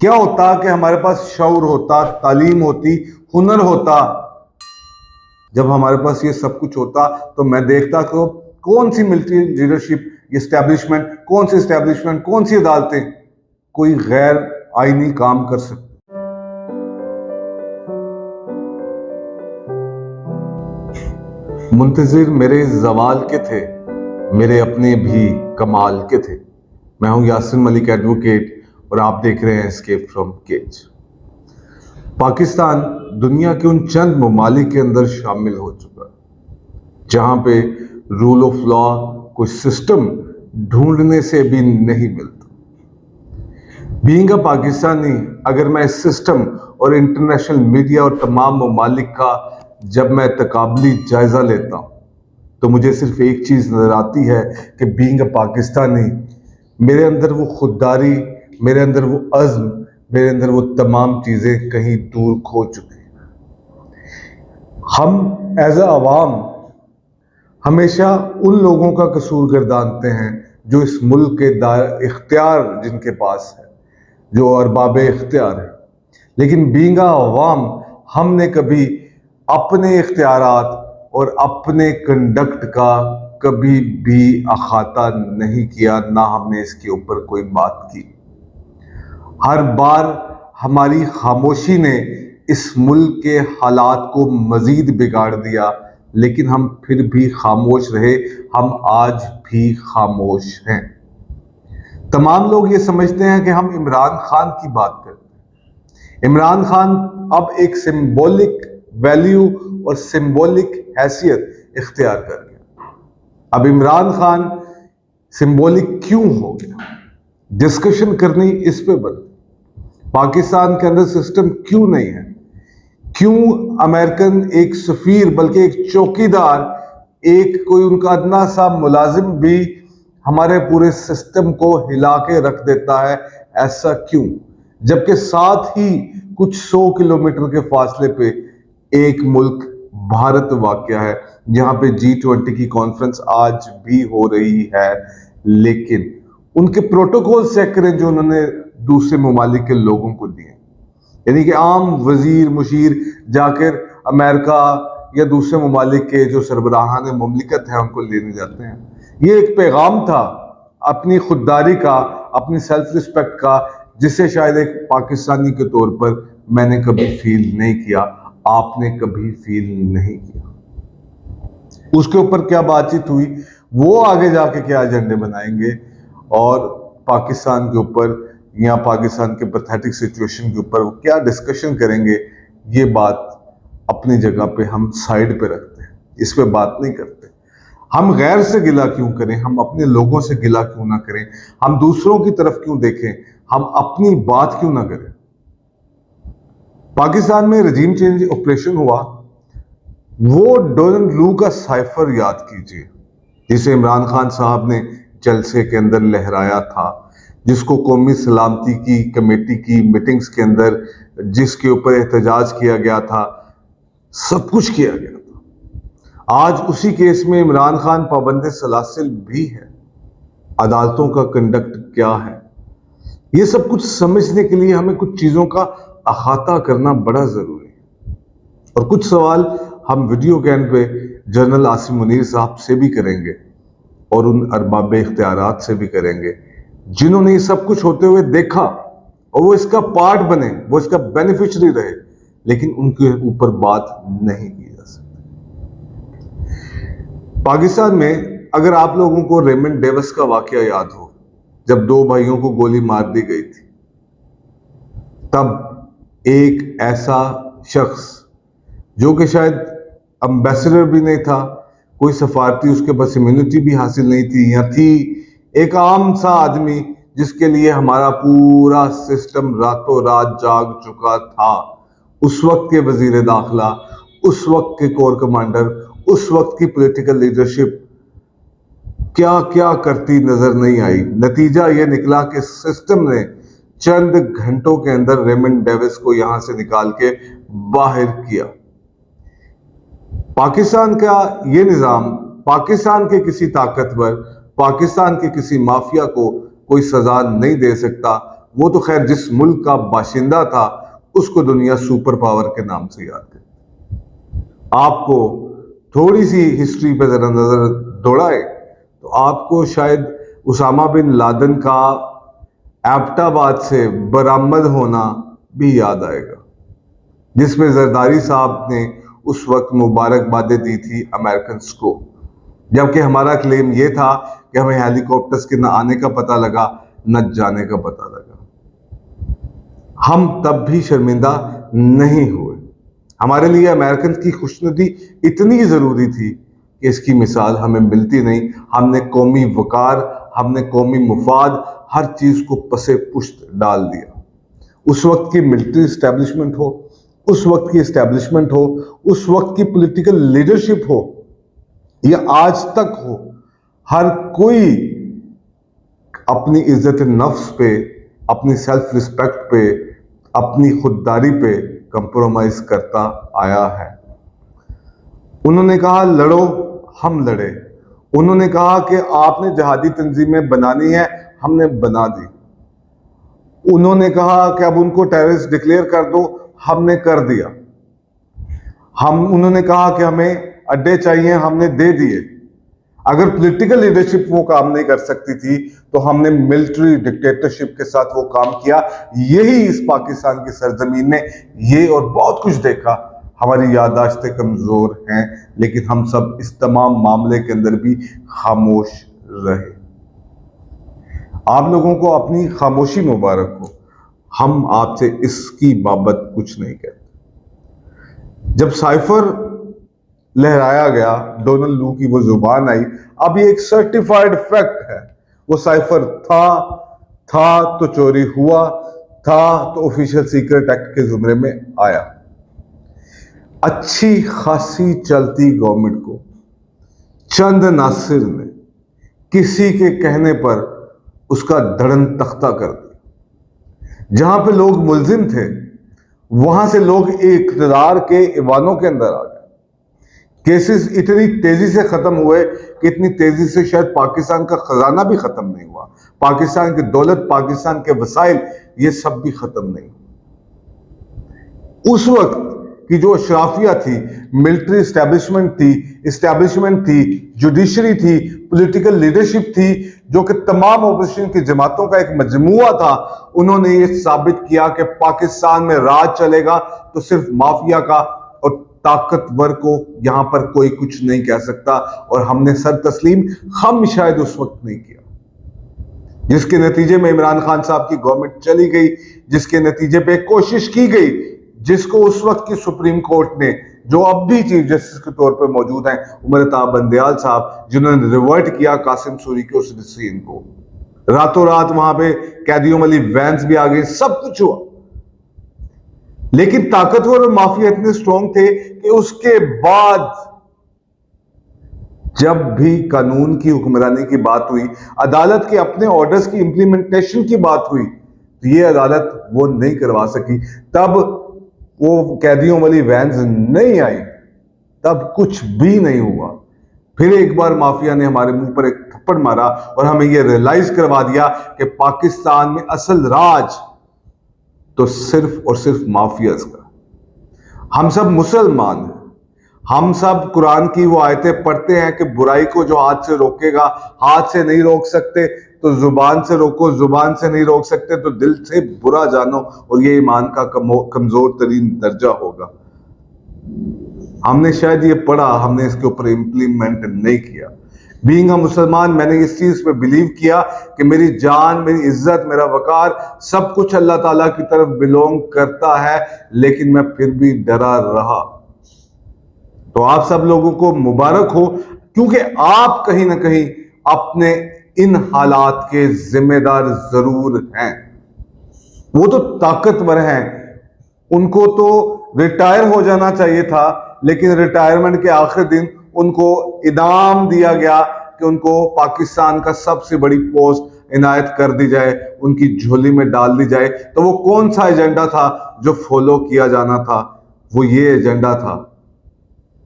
क्या होता कि हमारे पास शऊर होता, तालीम होती, हुनर होता। जब हमारे पास ये सब कुछ होता तो मैं देखता कि कौन सी मिलिट्री लीडरशिप इस्टेब्लिशमेंट, कौन सी इस्टेब्लिशमेंट, कौन सी अदालतें कोई गैर आईनी काम कर सकती। मुंतजिर मेरे जवाल के थे, मेरे अपने भी कमाल के थे। मैं हूं यासिर मलिक एडवोकेट और आप देख रहे हैं एस्केप फ्रॉम केज। पाकिस्तान दुनिया के उन चंद ममालिक के अंदर शामिल हो चुका है जहां पे रूल ऑफ लॉ कोई सिस्टम ढूंढने से भी नहीं मिलता। बीइंग अ पाकिस्तानी, अगर मैं इस सिस्टम और इंटरनेशनल मीडिया और तमाम ममालिक का जब मैं तकाबली जायजा लेता हूं तो मुझे सिर्फ एक चीज नजर आती है कि बीइंग अ पाकिस्तानी, मेरे अंदर वो खुददारी, मेरे अंदर वो अज़्म, मेरे अंदर वो तमाम चीजें कहीं दूर खो चुकी हैं। हम एज अ अवाम हमेशा उन लोगों का कसूर गर्दानते हैं जो इस मुल्क के इख्तियार जिनके पास है, जो अरबाब इख्तियार है, लेकिन बीइंग अ अवाम हमने कभी अपने इख्तियारात और अपने कंडक्ट का कभी भी अखाता नहीं किया, ना हमने इसके ऊपर कोई बात की। हर बार हमारी खामोशी ने इस मुल्क के हालात को मजीद बिगाड़ दिया, लेकिन हम फिर भी खामोश रहे। हम आज भी खामोश हैं। तमाम लोग ये समझते हैं कि हम इमरान खान की बात करते हैं। इमरान खान अब एक सिंबॉलिक वैल्यू और सिंबॉलिक हैसियत इख्तियार कर गया। अब इमरान खान सिंबॉलिक क्यों हो गया, डिस्कशन करनी इस पे बनती। पाकिस्तान के अंदर सिस्टम क्यों नहीं है, क्यों अमेरिकन एक सफीर बल्कि एक चौकीदार, एक कोई उनका अदना सा मुलाजिम भी हमारे पूरे सिस्टम को हिला के रख देता है, ऐसा क्यों? जबकि साथ ही कुछ 100 किलोमीटर के फासले पे एक मुल्क भारत वाक़या है जहां पे G20 की कॉन्फ्रेंस आज भी हो रही है, लेकिन उनके प्रोटोकॉल चेक करें जो उन्होंने दूसरे ममालिक के लोगों को दिए। यानी कि आम वजीर मुशीर जाकर अमेरिका या दूसरे ममालिक के जो सरबराहान मुमलिकत है उनको लेने जाते हैं। ये एक पैगाम था अपनी खुददारी का, अपनी सेल्फ रिस्पेक्ट का, जिसे शायद एक पाकिस्तानी के तौर पर मैंने कभी फील नहीं किया, आपने कभी फील नहीं किया। उसके ऊपर क्या बातचीत हुई, वो आगे जाके क्या एजेंडे बनाएंगे और पाकिस्तान के ऊपर या पाकिस्तान के पैथेटिक सिचुएशन के ऊपर वो क्या डिस्कशन करेंगे, ये बात अपनी जगह पे हम साइड पे रखते हैं, इस पे बात नहीं करते। हम गैर से गिला क्यों करें, हम अपने लोगों से गिला क्यों ना करें, हम दूसरों की तरफ क्यों देखें, हम अपनी बात क्यों ना करें। पाकिस्तान में रजीम चेंज ऑपरेशन हुआ, वो डोनाल्ड लू का साइफर याद कीजिए जिसे इमरान खान साहब ने जलसे के अंदर लहराया था, जिसको कौमी सलामती की कमेटी की मीटिंग्स के अंदर जिसके ऊपर एहतजाज किया गया था, सब कुछ किया गया था। आज उसी केस में इमरान खान पाबंद सलासिल भी है। अदालतों का कंडक्ट क्या है, ये सब कुछ समझने के लिए हमें कुछ चीजों का अहाता करना बड़ा जरूरी है। और कुछ सवाल हम वीडियो के एंड पे जनरल आसिम मुनीर साहब से भी करेंगे और उन अरबाब इख्तियारात से भी करेंगे जिन्होंने ये सब कुछ होते हुए देखा और वो इसका पार्ट बने, वो इसका बेनिफिशियरी रहे, लेकिन उनके ऊपर बात नहीं की जा सकती। पाकिस्तान में अगर आप लोगों को रेमंड डेविस का वाकया याद हो, जब 2 भाइयों को गोली मार दी गई थी, तब एक ऐसा शख्स जो कि शायद एम्बेसडर भी नहीं था, कोई सफारती उसके पास इम्यूनिटी भी हासिल नहीं थी, या थी एक आम सा आदमी जिसके लिए हमारा पूरा सिस्टम रातों रात जाग चुका था। उस वक्त के वजीर दाखिला, उस वक्त के कोर कमांडर, उस वक्त की पॉलिटिकल लीडरशिप क्या क्या करती नजर नहीं आई। नतीजा यह निकला कि सिस्टम ने चंद घंटों के अंदर रेमंड डेविस को यहां से निकाल के बाहर किया। पाकिस्तान का ये निजाम पाकिस्तान के किसी ताकतवर, पाकिस्तान के किसी माफिया को कोई सजा नहीं दे सकता, वो तो खैर जिस मुल्क का बाशिंदा था उसको दुनिया सुपर पावर के नाम से याद करती। आपको थोड़ी सी हिस्ट्री पर जरा नजर दौड़ाए तो आपको शायद उसामा बिन लादेन का एबटाबाद से बरामद होना भी याद आएगा, जिसमें जरदारी साहब ने उस वक्त मुबारकबादें दी थी अमेरिकन को, जबकि हमारा क्लेम यह था कि हमें हेलीकॉप्टर्स के न आने का पता लगा न जाने का पता लगा। हम तब भी शर्मिंदा नहीं हुए। हमारे लिए अमेरिकन की खुशनुदी इतनी जरूरी थी कि इसकी मिसाल हमें मिलती नहीं। हमने कौमी वकार, हमने कौमी मुफाद, हर चीज को पसे पुश्त डाल दिया। उस वक्त की मिलिट्री इस्टेब्लिशमेंट हो, उस वक्त की इस्टेब्लिशमेंट हो, उस वक्त की पॉलिटिकल लीडरशिप हो या आज तक हो, हर कोई अपनी इज्जत नफ्स पे, अपनी सेल्फ रिस्पेक्ट पे, अपनी खुददारी पे कंप्रोमाइज करता आया है। उन्होंने कहा लड़ो, हम लड़े। उन्होंने कहा कि आपने जहादी तंजीमें बनानी है, हमने बना दी। उन्होंने कहा कि अब उनको टेररिस्ट डिक्लेयर कर दो, हमने कर दिया। उन्होंने कहा कि हमें अड्डे चाहिए, हमने दे दिए। अगर पॉलिटिकल लीडरशिप वो काम नहीं कर सकती थी तो हमने मिलिट्री डिक्टेटरशिप के साथ वो काम किया। यही इस पाकिस्तान की सरजमीन ने ये और बहुत कुछ देखा। हमारी याददाश्तें कमजोर हैं, लेकिन हम सब इस तमाम मामले के अंदर भी खामोश रहे। आप लोगों को अपनी खामोशी मुबारक हो। हम आपसे इसकी बाबत कुछ नहीं कहते। जब साइफर लहराया गया, डोनाल्ड लू की वो जुबान आई, अब ये एक सर्टिफाइड फैक्ट है। वो साइफर था तो चोरी हुआ, था तो ऑफिशियल सीक्रेट एक्ट के जुमरे में आया। अच्छी खासी चलती गवर्नमेंट को चंद नासिर ने किसी के कहने पर उसका धड़न तख्ता कर दिया। जहां पे लोग मुल्जिम थे वहां से लोग इक़्तिदार के ईवानों के अंदर आ गए। केसेस इतनी तेजी से खत्म हुए कि इतनी तेजी से शायद पाकिस्तान का खजाना भी खत्म नहीं हुआ, पाकिस्तान की दौलत, पाकिस्तान के वसाइल, ये सब भी खत्म नहीं। उस वक्त की जो अशराफिया थी, मिलिट्री इस्टेब्लिशमेंट थी, जुडिशरी थी, पॉलिटिकल लीडरशिप थी, जो कि तमाम ओपोजिशन की जमातों का एक मजमुआ था, उन्होंने ये साबित किया कि पाकिस्तान में राज चलेगा तो सिर्फ माफिया का, और ताकतवर को यहां पर कोई कुछ नहीं कह सकता। और हमने सर तस्लीम हम शायद उस वक्त नहीं किया, जिसके नतीजे में इमरान खान साहब की गवर्नमेंट चली गई, जिसके नतीजे पे कोशिश की गई, जिसको उस वक्त की सुप्रीम कोर्ट ने, जो अब भी चीफ जस्टिस के तौर पे मौजूद हैं, उमर अता बंदयाल साहब, जिन्होंने रिवर्ट किया कासिम सूरी के उस डिसीजन को, रातों रात वहां पे कैदियों वाली वैन्स भी आ गई, सब कुछ हुआ। लेकिन ताकतवर और माफिया इतने स्ट्रॉन्ग थे कि उसके बाद जब भी कानून की हुक्मरानी की बात हुई, अदालत के अपने ऑर्डर्स की इंप्लीमेंटेशन की बात हुई, तो ये अदालत वो नहीं करवा सकी। तब वो कैदियों वाली वैन्स नहीं आई, तब कुछ भी नहीं हुआ। फिर एक बार माफिया ने हमारे मुंह पर एक थप्पड़ मारा और हमें यह रियलाइज करवा दिया कि पाकिस्तान में असल राज तो सिर्फ और सिर्फ माफियाज का। हम सब मुसलमान हैं, हम सब कुरान की वो आयतें पढ़ते हैं कि बुराई को जो हाथ से रोकेगा, हाथ से नहीं रोक सकते तो जुबान से रोको, जुबान से नहीं रोक सकते तो दिल से बुरा जानो, और ये ईमान का कमजोर तरीन दर्जा होगा। हमने शायद ये पढ़ा, हमने इसके ऊपर इम्प्लीमेंट नहीं किया। बीइंग अ मुसलमान, मैंने इस चीज पे बिलीव किया कि मेरी जान, मेरी इज्जत, मेरा वकार, सब कुछ अल्लाह ताला की तरफ बिलोंग करता है, लेकिन मैं फिर भी डरा रहा। तो आप सब लोगों को मुबारक हो, क्योंकि आप कहीं ना कहीं अपने इन हालात के जिम्मेदार जरूर हैं। वो तो ताकतवर हैं, उनको तो रिटायर हो जाना चाहिए था, लेकिन रिटायरमेंट के आखिरी दिन उनको इनाम दिया गया कि उनको पाकिस्तान का सबसे बड़ी पोस्ट इनायत कर दी जाए, उनकी झोली में डाल दी जाए। तो वो कौन सा एजेंडा था जो फॉलो किया जाना था? वो ये एजेंडा था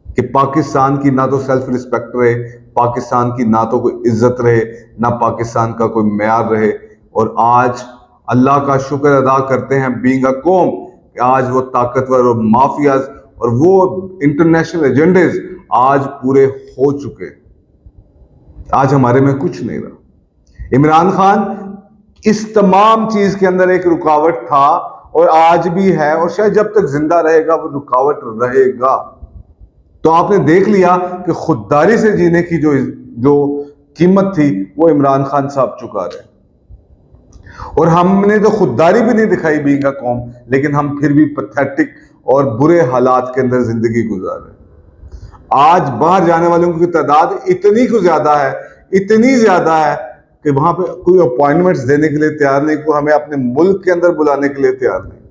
कि पाकिस्तान की ना तो सेल्फ रिस्पेक्ट रहे, पाकिस्तान की ना तो कोई इज्जत रहे, ना पाकिस्तान का कोई म्यार रहे। और आज अल्लाह का शुक्र अदा करते हैं बीइंग अ कौम, आज वो ताकतवर और माफियाज और वो इंटरनेशनल एजेंडेज आज पूरे हो चुके। आज हमारे में कुछ नहीं रहा। इमरान खान इस तमाम चीज के अंदर एक रुकावट था और आज भी है, और शायद जब तक जिंदा रहेगा वो रुकावट रहेगा। तो आपने देख लिया कि खुददारी से जीने की जो कीमत थी वो इमरान खान साहब चुका रहे। और हमने तो खुददारी भी नहीं दिखाई बीइंग अ कौम, लेकिन हम फिर भी पैथेटिक और बुरे हालात के अंदर जिंदगी गुजार रहे। आज बाहर जाने वालों की तादाद इतनी को ज्यादा है, इतनी ज्यादा है कि वहां पे कोई अपॉइंटमेंट्स देने के लिए तैयार नहीं, कोई हमें अपने मुल्क के अंदर बुलाने के लिए तैयार नहीं।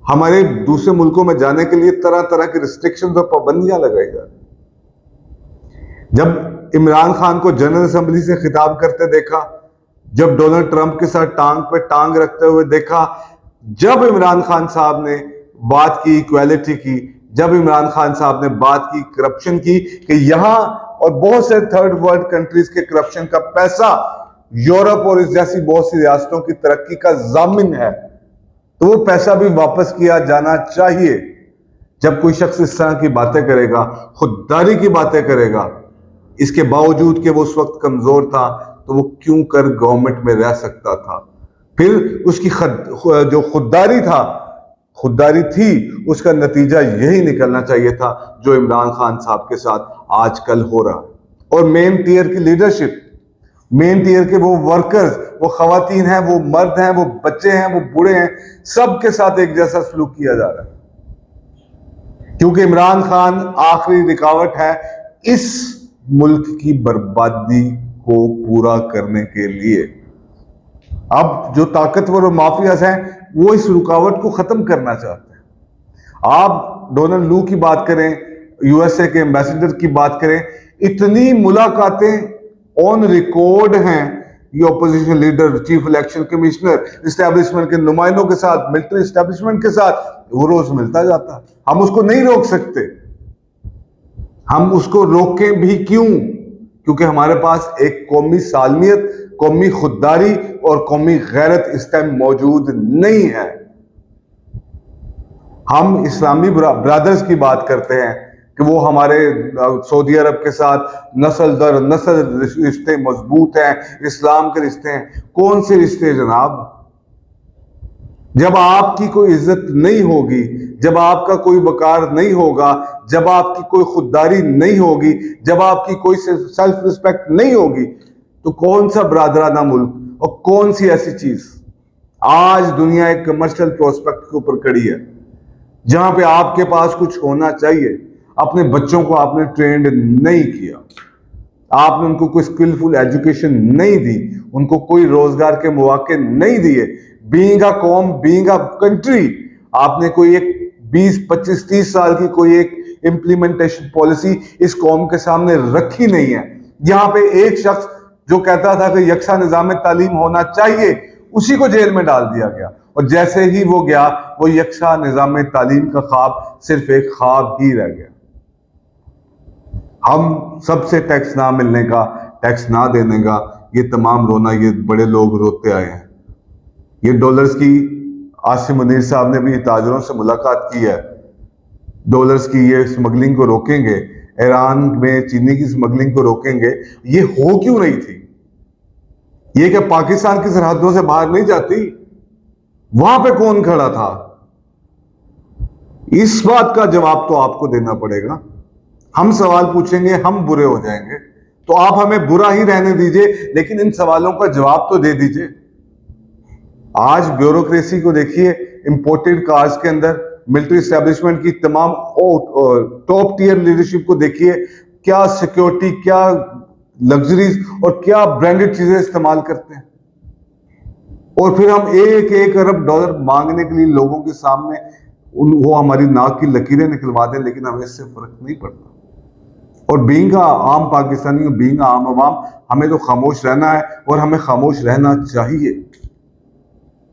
हमारे दूसरे मुल्कों में जाने के लिए तरह तरह की रिस्ट्रिक्शंस और पाबंदियां लगाई जा रही। जब इमरान खान को जनरल असेंबली से खिताब करते देखा, जब डोनाल्ड ट्रंप के साथ टांग पे टांग रखते हुए देखा, जब इमरान खान साहब ने बात की इक्वालिटी की, जब इमरान खान साहब ने बात की करप्शन की कि यहां और बहुत से थर्ड वर्ल्ड कंट्रीज के करप्शन का पैसा यूरोप और इस जैसी बहुत सी रियासतों की तरक्की का जामिन है, तो वो पैसा भी वापस किया जाना चाहिए। जब कोई शख्स इस तरह की बातें करेगा, खुददारी की बातें करेगा, इसके बावजूद कि वो उस वक्त कमजोर था, तो वो क्यों कर गवर्नमेंट में रह सकता था? फिर उसकी जो खुददारी थी उसका नतीजा यही निकलना चाहिए था जो इमरान खान साहब के साथ आजकल हो रहा है। और मेन टियर की लीडरशिप, मेन टियर के वो वर्कर्स, वो खवातीन हैं, वो मर्द हैं, वो बच्चे हैं, वो बूढ़े हैं, सबके साथ एक जैसा सलूक किया जा रहा है, क्योंकि इमरान खान आखिरी रुकावट है इस मुल्क की बर्बादी को पूरा करने के लिए। अब जो ताकतवर और माफियाज हैं वो इस रुकावट को खत्म करना चाहते हैं। आप डोनाल्ड लू की बात करें, यूएसए के एम्बेसडर की बात करें, इतनी मुलाकातें ऑन रिकॉर्ड हैं। ये opposition leader, chief election commissioner, establishment के नुमाइंदों के साथ, मिलिट्री इस्टेब्लिशमेंट के साथ वो रोज मिलता जाता है। हम उसको नहीं रोक सकते। हम उसको रोकें भी क्यों? क्योंकि हमारे पास एक कौमी सालमियत, कौमी खुददारी और कौमी गैरत इस टाइम मौजूद नहीं है। हम इस्लामी ब्रदर्स की बात करते हैं कि वो हमारे सऊदी अरब के साथ नस्ल दर नस्ल रिश्ते मजबूत हैं, इस्लाम के रिश्ते हैं। कौन से रिश्ते जनाब? जब आपकी कोई इज्जत नहीं होगी, जब आपका कोई वकार नहीं होगा, जब आपकी कोई खुददारी नहीं होगी, जब आपकी कोई सेल्फ रिस्पेक्ट नहीं होगी, तो कौन सा ब्रादराना मुल्क और कौन सी ऐसी चीज? आज दुनिया एक कमर्शियल प्रोस्पेक्ट के ऊपर खड़ी है, जहां पे आपके पास कुछ होना चाहिए। अपने बच्चों को आपने ट्रेंड नहीं किया, आपने उनको कोई स्किलफुल एजुकेशन नहीं दी, उनको कोई रोजगार के मौके नहीं दिए। बीइंग अ कौम, बीइंग अ कंट्री, आपने कोई एक 20, 25, 30 साल की कोई एक इंप्लीमेंटेशन पॉलिसी इस कौम के सामने रखी नहीं है। यहां पे एक शख्स जो कहता था कि यकसा निजाम तालीम होना चाहिए, उसी को जेल में डाल दिया गया, और जैसे ही वो गया, वो यकसा निजाम तालीम का ख्वाब सिर्फ एक ख्वाब ही रह गया। हम सबसे टैक्स ना मिलने का, टैक्स ना देने का ये तमाम रोना ये बड़े लोग रोते आए हैं। ये डॉलर्स की आसिम मुनीर साहब ने भी ताजरों से मुलाकात की है। डॉलर्स की ये स्मगलिंग को रोकेंगे, ईरान में चीनी की स्मगलिंग को रोकेंगे, ये हो क्यों नहीं थी? ये क्या पाकिस्तान की सरहदों से बाहर नहीं जाती? वहां पे कौन खड़ा था? इस बात का जवाब तो आपको देना पड़ेगा। हम सवाल पूछेंगे, हम बुरे हो जाएंगे, तो आप हमें बुरा ही रहने दीजिए, लेकिन इन सवालों का जवाब तो दे दीजिए। आज ब्यूरोक्रेसी को देखिए, इंपोर्टेड कार्स के अंदर मिलिट्री एस्टेब्लिशमेंट की तमाम टॉप टियर लीडरशिप को देखिए, क्या सिक्योरिटी, क्या लग्जरीज और क्या ब्रांडेड चीजें इस्तेमाल करते हैं। और फिर हम 1-1 अरब डॉलर मांगने के लिए लोगों के सामने वो हमारी नाक की लकीरें निकलवा दें, लेकिन हमें इससे फर्क नहीं पड़ता। और बीइंग आम पाकिस्तानी, बीइंग आम अवाम, हमें तो खामोश रहना है और हमें खामोश रहना चाहिए।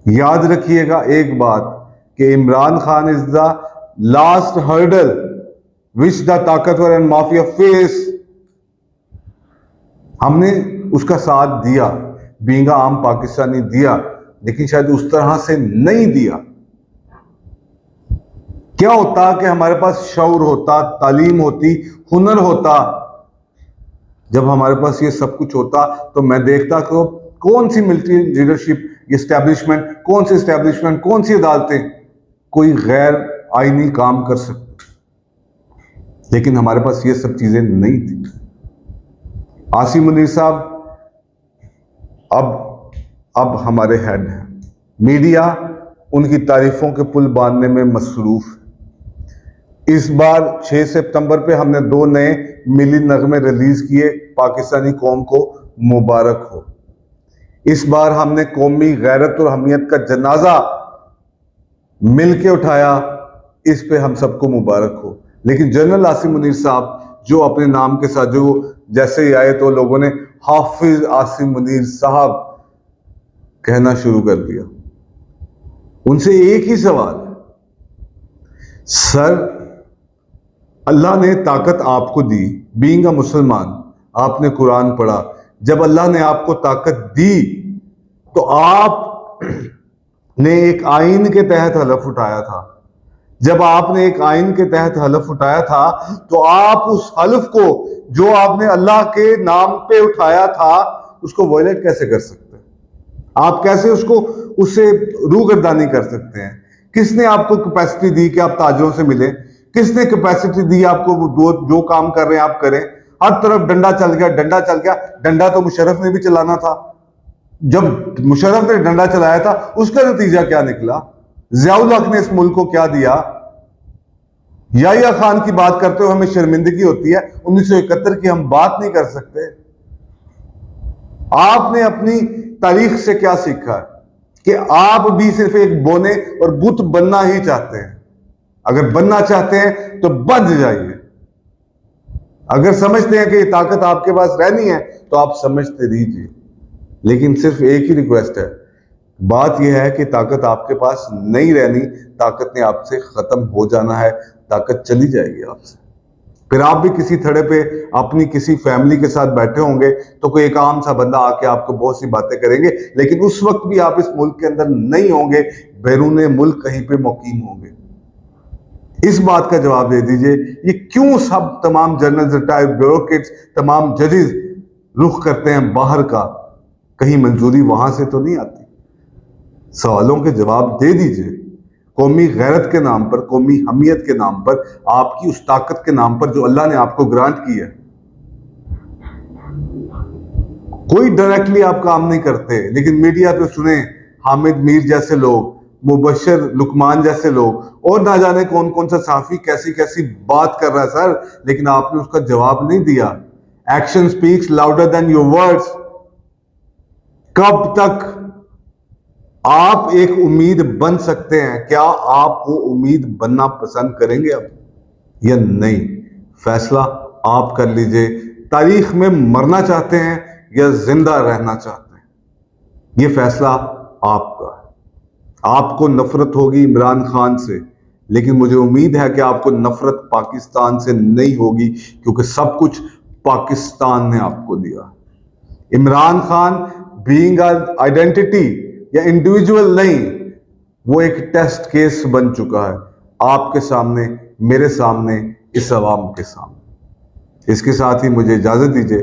याद रखिएगा एक बात कि Imran Khan is the last hurdle which the ताकतवर एंड माफिया फेस। हमने उसका साथ दिया, बीइंग आम पाकिस्तानी दिया, लेकिन शायद उस तरह से नहीं दिया। क्या होता कि हमारे पास शऊर होता, तालीम होती, हुनर होता। जब हमारे पास ये सब कुछ होता तो मैं देखता कि कौन सी मिलिट्री लीडरशिप एस्टैब्लिशमेंट, कौन सी एस्टैब्लिशमेंट, कौन सी अदालतें कोई गैर आईनी काम कर सकती, लेकिन हमारे पास ये सब चीजें नहीं थी। आसिम मुनीर साहब अब हमारे हेड हैं। मीडिया उनकी तारीफों के पुल बांधने में मसरूफ है। इस बार 6 सितंबर पे हमने 2 नए मिली नगमे रिलीज किए, पाकिस्तानी कौम को मुबारक हो। इस बार हमने कौमी गैरत और हमियत का जनाजा मिलके उठाया, इस पे हम सबको मुबारक हो। लेकिन जनरल आसिम मुनीर साहब जो अपने नाम के साथ जो जैसे ही आए तो लोगों ने हाफिज आसिम मुनीर साहब कहना शुरू कर दिया। उनसे एक ही सवाल है, सर अल्लाह ने ताकत आपको दी, बीइंग अ मुसलमान, आपने कुरान पढ़ा, जब अल्लाह ने आपको ताकत दी तो आप ने एक आइन के तहत हलफ उठाया था। जब आपने एक आइन के तहत हलफ उठाया था तो आप उस हलफ को जो आपने अल्लाह के नाम पे उठाया था उसको वायलेट कैसे कर सकते हैं? आप कैसे उससे रूगर्दानी कर सकते हैं? किसने आपको कैपेसिटी दी कि आप ताजरों से मिले? किसने कैपेसिटी दी आपको जो काम कर रहे हैं आप करें? हर तरफ डंडा चल गया, डंडा चल गया। डंडा तो मुशर्रफ ने भी चलाना था। जब मुशर्रफ ने डंडा चलाया था उसका नतीजा क्या निकला? ज़ियाउल हक ने इस मुल्क को क्या दिया? याहिया खान की बात करते हुए हमें शर्मिंदगी होती है। 1971 की हम बात नहीं कर सकते। आपने अपनी तारीख से क्या सीखा कि आप भी सिर्फ एक बोने और बुत बनना ही चाहते हैं? अगर बनना चाहते हैं तो बन जाइए। अगर समझते हैं कि ये ताकत आपके पास रहनी है तो आप समझते रहिए। लेकिन सिर्फ एक ही रिक्वेस्ट है, बात यह है कि ताकत आपके पास नहीं रहनी, ताकत ने आपसे खत्म हो जाना है, ताकत चली जाएगी आपसे। फिर आप भी किसी थड़े पे अपनी किसी फैमिली के साथ बैठे होंगे तो कोई एक आम सा बंदा आके आपको बहुत सी बातें करेंगे, लेकिन उस वक्त भी आप इस मुल्क के अंदर नहीं होंगे, बैरूने मुल्क कहीं पे मुकीम होंगे। इस बात का जवाब दे दीजिए, ये क्यों सब तमाम जनरल्स, रिटायर्ड ब्यूरोक्रेट्स, तमाम जजेस रुख करते हैं बाहर का? कहीं मंजूरी वहां से तो नहीं आती? सवालों के जवाब दे दीजिए। कौमी गैरत के नाम पर, कौमी हमियत के नाम पर, आपकी उस ताकत के नाम पर जो अल्लाह ने आपको ग्रांट की है। कोई डायरेक्टली आप काम नहीं करते, लेकिन मीडिया पे सुने हामिद मीर जैसे लोग, मुबशर लुकमान जैसे लोग, और ना जाने कौन कौन सा साफी कैसी कैसी बात कर रहा है सर, लेकिन आपने उसका जवाब नहीं दिया। Action speaks louder than your words. कब तक आप एक उम्मीद बन सकते हैं? क्या आप वो उम्मीद बनना पसंद करेंगे अब या नहीं? फैसला आप कर लीजिए। तारीख में मरना चाहते हैं या जिंदा रहना चाहते हैं, ये फैसला आपका है। आपको नफरत होगी इमरान खान से, लेकिन मुझे उम्मीद है कि आपको नफरत पाकिस्तान से नहीं होगी, क्योंकि सब कुछ पाकिस्तान ने आपको दिया। इमरान खान बीइंग आइडेंटिटी या इंडिविजुअल नहीं, वो एक टेस्ट केस बन चुका है आपके सामने, मेरे सामने, इस अवाम के सामने। इसके साथ ही मुझे इजाजत दीजिए।